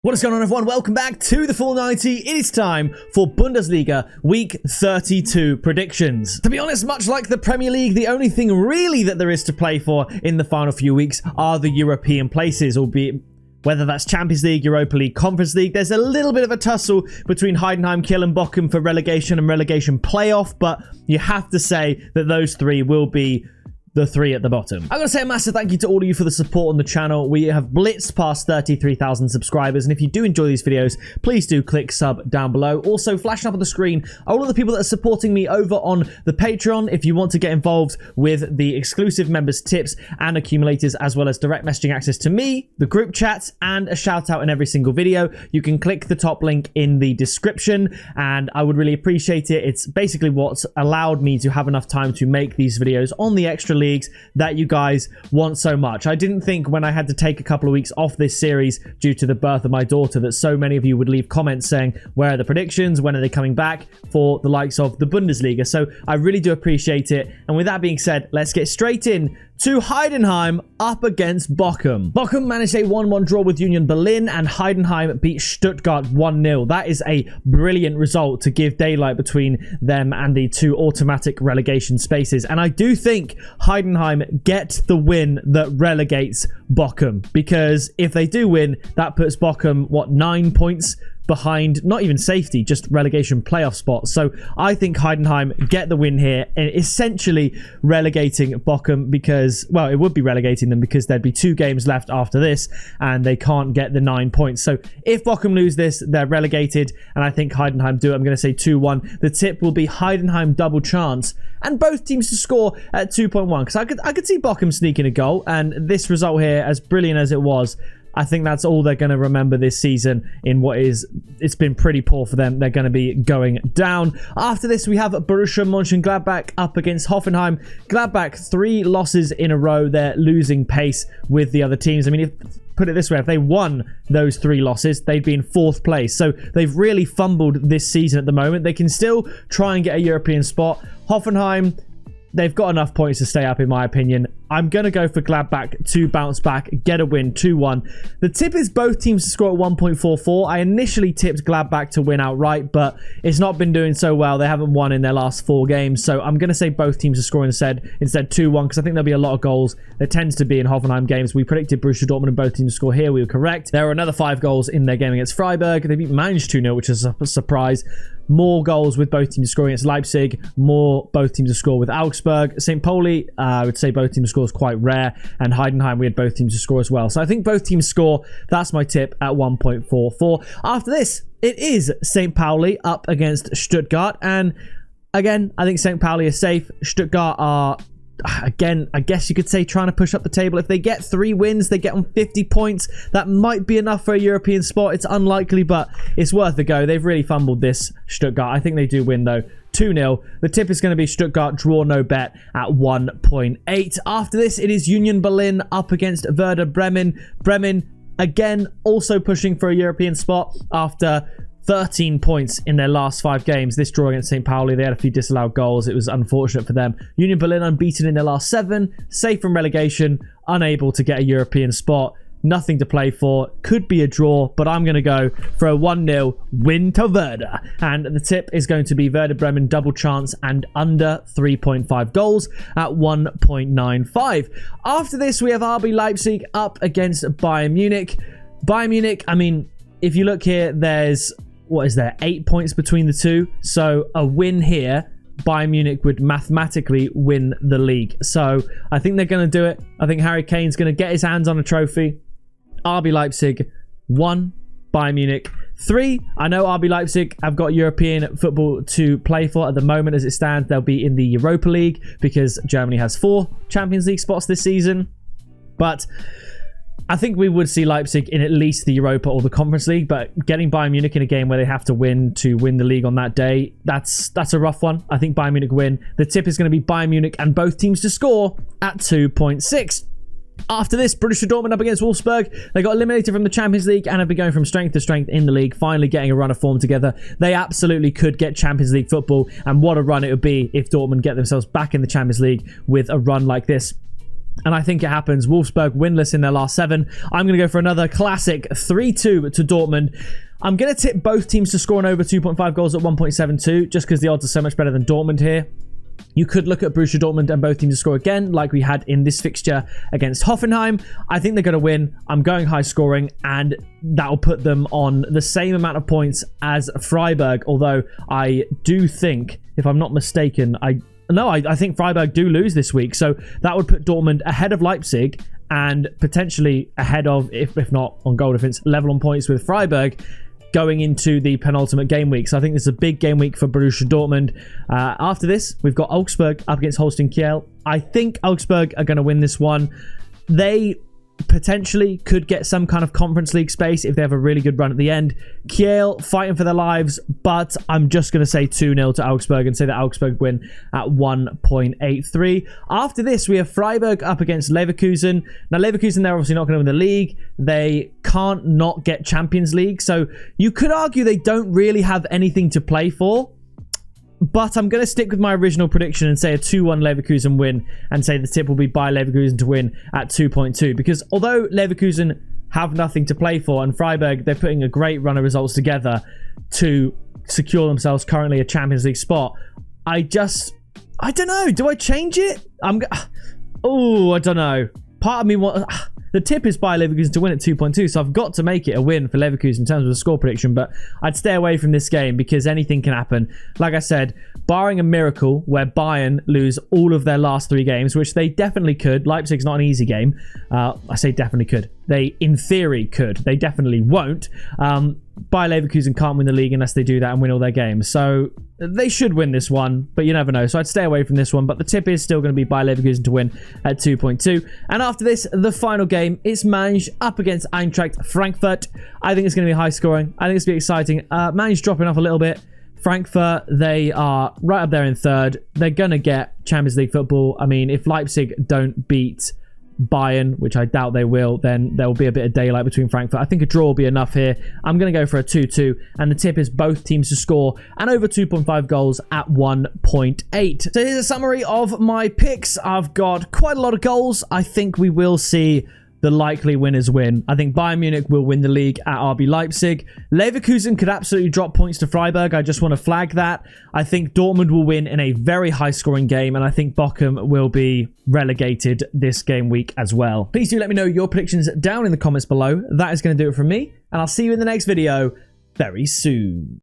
What is going on, everyone? Welcome back to the Full 90. It is time for Bundesliga Week 32 predictions. To be honest, much like the Premier League, the only thing really that there is to play for in the final few weeks are the European places, albeit whether that's Champions League, Europa League, Conference League. There's a little bit of a tussle between Heidenheim, Kiel and Bochum for relegation and relegation playoff, but you have to say that those three will be the three at the bottom. I gotta say a massive thank you to all of you for the support on the channel. We have blitzed past 33,000 subscribers, and if you do enjoy these videos, please do click sub down below. Also, flashing up on the screen are all of the people that are supporting me over on the Patreon. If you want to get involved with the exclusive members tips and accumulators, as well as direct messaging access to me, the group chats, and a shout out in every single video, you can click the top link in the description, and I would really appreciate it. It's basically what's allowed me to have enough time to make these videos on the extra leagues that you guys want so much. I didn't think when I had to take a couple of weeks off this series due to the birth of my daughter that so many of you would leave comments saying, where are the predictions? When are they coming back for the likes of the Bundesliga? So I really do appreciate it. And with that being said, let's get straight in to Heidenheim up against Bochum. Bochum managed a 1-1 draw with Union Berlin, and Heidenheim beat Stuttgart 1-0. That is a brilliant result to give daylight between them and the two automatic relegation spaces. And I do think Heidenheim get the win that relegates Bochum, because if they do win, that puts Bochum, 9 points behind, not even safety, just relegation playoff spots. So I think Heidenheim get the win here, and essentially relegating Bochum, because, well, it would be relegating them because there'd be 2 games left after this and they can't get the 9 points. So if Bochum lose this, they're relegated, and I think Heidenheim do it. I'm going to say 2-1. The tip will be Heidenheim double chance and both teams to score at 2.1, because I could see Bochum sneaking a goal, and this result here, as brilliant as it was, I think that's all they're going to remember this season in what is, it's been pretty poor for them. They're going to be going down. After this, we have Borussia Monchengladbach up against Hoffenheim. Gladbach, 3 losses in a row. They're losing pace with the other teams. I mean, put it this way, if they won those 3 losses, they'd be in 4th place. So they've really fumbled this season at the moment. They can still try and get a European spot. Hoffenheim, they've got enough points to stay up, in my opinion. I'm going to go for Gladbach to bounce back, get a win, 2-1. The tip is both teams to score at 1.44. I initially tipped Gladbach to win outright, but it's not been doing so well. They haven't won in their last 4 games. So I'm going to say both teams to score instead 2-1, because I think there'll be a lot of goals. There tends to be in Hoffenheim games. We predicted Borussia Dortmund and both teams to score here. We were correct. There were another 5 goals in their game against Freiburg. They beat Mainz 2-0, which is a surprise. More goals with both teams scoring against Leipzig. More both teams to score with Augsburg. St. Pauli, I would say both teams to score is quite rare. And Heidenheim, we had both teams to score as well. So I think both teams score. That's my tip at 1.44. After this, it is St. Pauli up against Stuttgart. And again, I think St. Pauli is safe. Stuttgart are, again, I guess you could say, trying to push up the table. If they get 3 wins, they get on 50 points. That might be enough for a European spot. It's unlikely, but it's worth a go. They've really fumbled this, Stuttgart. I think they do win, though. 2-0. The tip is going to be Stuttgart draw no bet at 1.8. After this, it is Union Berlin up against Werder Bremen. Bremen, again, also pushing for a European spot after 13 points in their last 5 games. This draw against St. Pauli, they had a few disallowed goals. It was unfortunate for them. Union Berlin unbeaten in their last 7, safe from relegation, unable to get a European spot. Nothing to play for. Could be a draw, but I'm going to go for a 1-0 win to Werder. And the tip is going to be Werder Bremen double chance and under 3.5 goals at 1.95. After this, we have RB Leipzig up against Bayern Munich. Bayern Munich, I mean, if you look here, there's, 8 points between the two. So a win here, Bayern Munich would mathematically win the league. So I think they're going to do it. I think Harry Kane's going to get his hands on a trophy. RB Leipzig 1, Bayern Munich 3. I know RB Leipzig have got European football to play for at the moment. As it stands, they'll be in the Europa League because Germany has 4 Champions League spots this season. But I think we would see Leipzig in at least the Europa or the Conference League, but getting Bayern Munich in a game where they have to win the league on that day, that's a rough one. I think Bayern Munich win. The tip is going to be Bayern Munich and both teams to score at 2.6. After this, Borussia Dortmund up against Wolfsburg. They got eliminated from the Champions League and have been going from strength to strength in the league, finally getting a run of form together. They absolutely could get Champions League football, and what a run it would be if Dortmund get themselves back in the Champions League with a run like this. And I think it happens. Wolfsburg winless in their last 7. I'm going to go for another classic 3-2 to Dortmund. I'm going to tip both teams to score an over 2.5 goals at 1.72 just because the odds are so much better than Dortmund here. You could look at Borussia Dortmund and both teams to score again, like we had in this fixture against Hoffenheim. I think they're going to win. I'm going high scoring, and that'll put them on the same amount of points as Freiburg. Although I do think, if I'm not mistaken, I think Freiburg do lose this week. So that would put Dortmund ahead of Leipzig and potentially ahead of, if not on goal difference, level on points with Freiburg, going into the penultimate game week. So I think this is a big game week for Borussia Dortmund. After this, we've got Augsburg up against Holstein Kiel. I think Augsburg are going to win this one. They potentially could get some kind of Conference League space if they have a really good run at the end. Kiel fighting for their lives, but I'm just going to say 2-0 to Augsburg and say that Augsburg win at 1.83. After this, we have Freiburg up against Leverkusen. Now, Leverkusen, they're obviously not going to win the league. They can't not get Champions League, so you could argue they don't really have anything to play for. But I'm going to stick with my original prediction and say a 2-1 Leverkusen win and say the tip will be by Leverkusen to win at 2.2. Because although Leverkusen have nothing to play for and Freiburg, they're putting a great run of results together to secure themselves currently a Champions League spot. I don't know. Do I change it? I don't know. Part of me wants... The tip is by Leverkusen to win at 2.2, so I've got to make it a win for Leverkusen in terms of the score prediction, but I'd stay away from this game because anything can happen. Like I said, barring a miracle where Bayern lose all of their last 3 games, which they definitely could. Leipzig's not an easy game. I say definitely could. They, in theory, could. They definitely won't. Bayer Leverkusen can't win the league unless they do that and win all their games. So they should win this one, but you never know. So I'd stay away from this one, but the tip is still going to be Bayer Leverkusen to win at 2.2. And after this, the final game is Mainz up against Eintracht Frankfurt. I think it's going to be high scoring. I think it's going to be exciting. Mainz dropping off a little bit. Frankfurt, they are right up there in 3rd. They're going to get Champions League football. I mean, if Leipzig don't beat Bayern, which I doubt they will, then there will be a bit of daylight between Frankfurt. I think a draw will be enough here. I'm going to go for a 2-2, and the tip is both teams to score and over 2.5 goals at 1.8. So here's a summary of my picks. I've got quite a lot of goals. I think we will see the likely winners win. I think Bayern Munich will win the league at RB Leipzig. Leverkusen could absolutely drop points to Freiburg. I just want to flag that. I think Dortmund will win in a very high-scoring game, and I think Bochum will be relegated this game week as well. Please do let me know your predictions down in the comments below. That is going to do it from me, and I'll see you in the next video very soon.